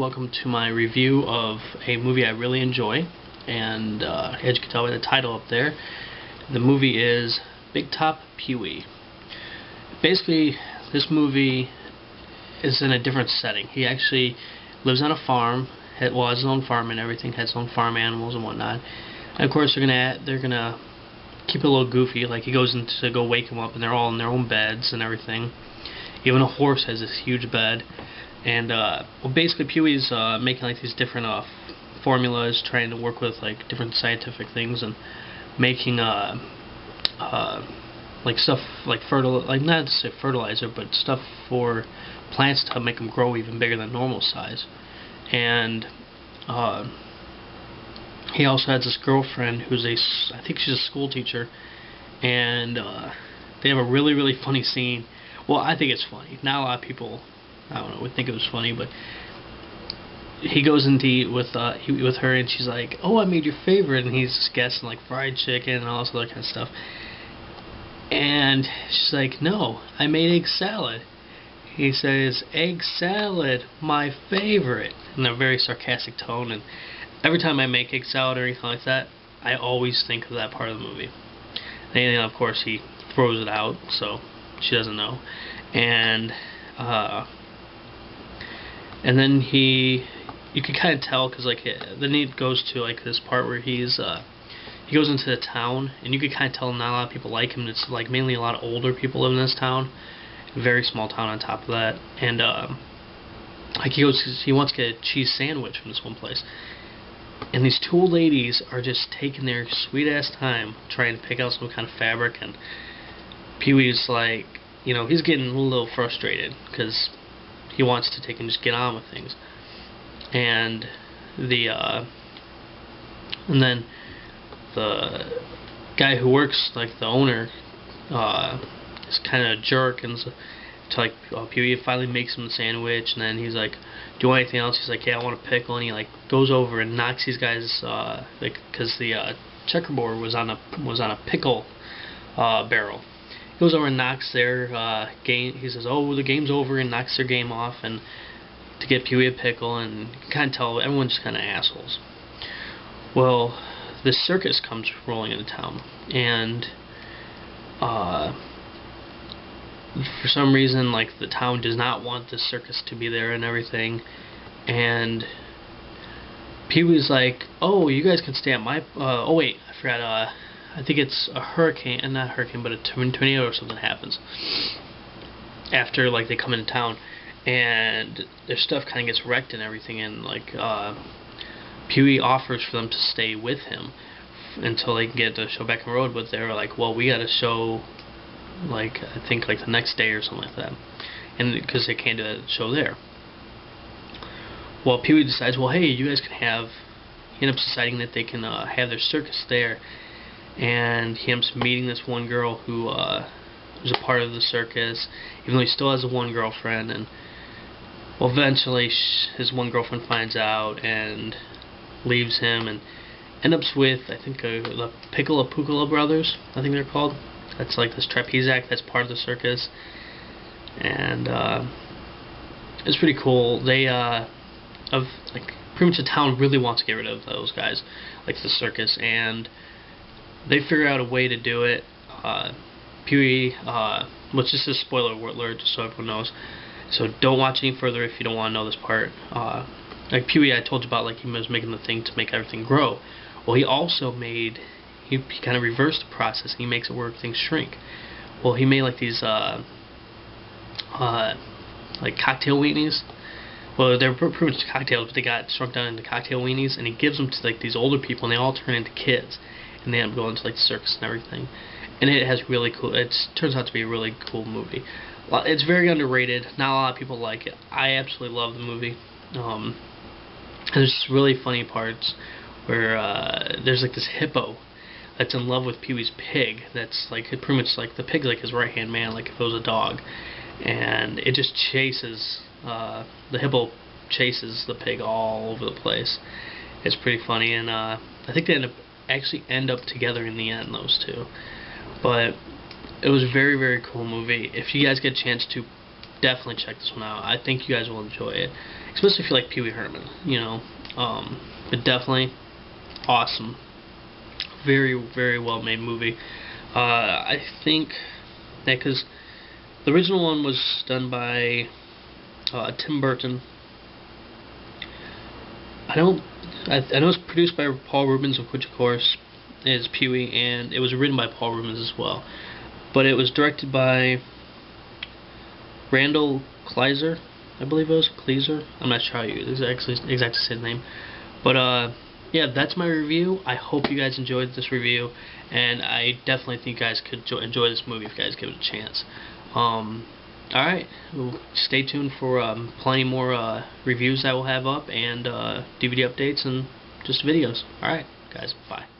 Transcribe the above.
welcome to my review of a movie I really enjoy, and as you can tell by the title up there, the movie is Big Top Pee-wee. Basically, this movie is in a different setting. He actually lives on a farm, has his own farm and everything, has his own farm animals and whatnot. And of course, they're gonna keep it a little goofy. Like, he goes in to go wake them up, and they're all in their own beds and everything. Even a horse has this huge bed. And well, basically, Pee-wee's making like these different formulas, trying to work with like different scientific things, and making like stuff like not to say fertilizer, but stuff for plants to make them grow even bigger than normal size. And he also has this girlfriend who's I think she's a school teacher, and they have a really funny scene. Well, I think it's funny. Not a lot of people, I don't know, would think it was funny, but he goes in to eat with her, and she's like, "Oh, I made your favorite," and he's just guessing like fried chicken and all this other kind of stuff. And she's like, "No, I made egg salad." He says, "Egg salad, my favorite," in a very sarcastic tone. And every time I make egg salad or anything like that, I always think of that part of the movie. And of course, he throws it out, so she doesn't know. And then you can kind of tell, because like then he goes to like this part where he goes into the town, and you can kind of tell not a lot of people like him. It's like mainly a lot of older people live in this town, very small town on top of that. And like he wants to get a cheese sandwich from this one place, and these two old ladies are just taking their sweet ass time trying to pick out some kind of fabric. And Pee-wee's like, you know, he's getting a little frustrated because he wants to take and just get on with things. And then the guy who works, like the owner, is kind of a jerk, and so like Pee-wee finally makes him the sandwich, and then he's like, "Do you want anything else?" He's like, "Yeah, I want a pickle," and he like goes over and knocks these guys like, because the checkerboard was on a pickle barrel. He goes over and knocks their game. He says, "Oh, the game's over," and knocks their game off, and to get Pee-wee a pickle. And you can kind of tell everyone's just kind of assholes. Well, the circus comes rolling into town, and for some reason, like, the town does not want the circus to be there and everything. And Pee-wee's like, "Oh, you guys can stay at my oh wait, I forgot, I think it's a hurricane, not a hurricane, but a tornado or something happens after like they come into town, and their stuff kind of gets wrecked and everything." And like Pee-wee offers for them to stay with him until they can get the show back on the road, but they're like, "Well, we got to show, like, I think like the next day or something like that," and because they can't do that show there. Well, Pee-wee decides, well, hey, you guys can have. He ends up deciding that they can have their circus there, and he ends up meeting this one girl who's a part of the circus, even though he still has a one girlfriend. And well, eventually his one girlfriend finds out and leaves him, and ends up with, I think, the Piccola brothers, I think they're called. That's like this trapeze act that's part of the circus, and it's pretty cool. They like, pretty much the town really wants to get rid of those guys, like the circus, and they figure out a way to do it. Pee-wee, which this is a spoiler alert, just so everyone knows. So don't watch any further if you don't want to know this part. Like Pee-wee, I told you about, like, he was making the thing to make everything grow. Well, he also made, he kind of reversed the process, and he makes it where things shrink. Well, he made like these like cocktail weenies. Well, they're pretty much cocktails, but they got shrunk down into cocktail weenies, and he gives them to like these older people, and they all turn into kids, and they end up going to like the circus and everything. And it has really cool. It turns out to be a really cool movie. It's very underrated. Not a lot of people like it. I absolutely love the movie. There's really funny parts where there's like this hippo that's in love with Pee-wee's pig. That's like pretty much like the pig's like his right hand man, like if it was a dog, and it just chases the hippo chases the pig all over the place. It's pretty funny, and I think they actually end up together in the end, those two. But it was a very cool movie. If you guys get a chance to, definitely check this one out. I think you guys will enjoy it. especially if you like Pee Wee Herman, you know. But definitely awesome, very very well made movie. I think that because the original one was done by Tim Burton. I know it's produced by Paul Rubens, which of course is Pee Wee, and it was written by Paul Rubens as well. But it was directed by Randall Kleiser, I believe it was Kleiser. I'm not sure how you exactly say the name. But yeah, that's my review. I hope you guys enjoyed this review, and I definitely think you guys could enjoy this movie if you guys give it a chance. Alright, well, stay tuned for plenty more reviews that we'll have up, and DVD updates and just videos. Alright, guys, bye.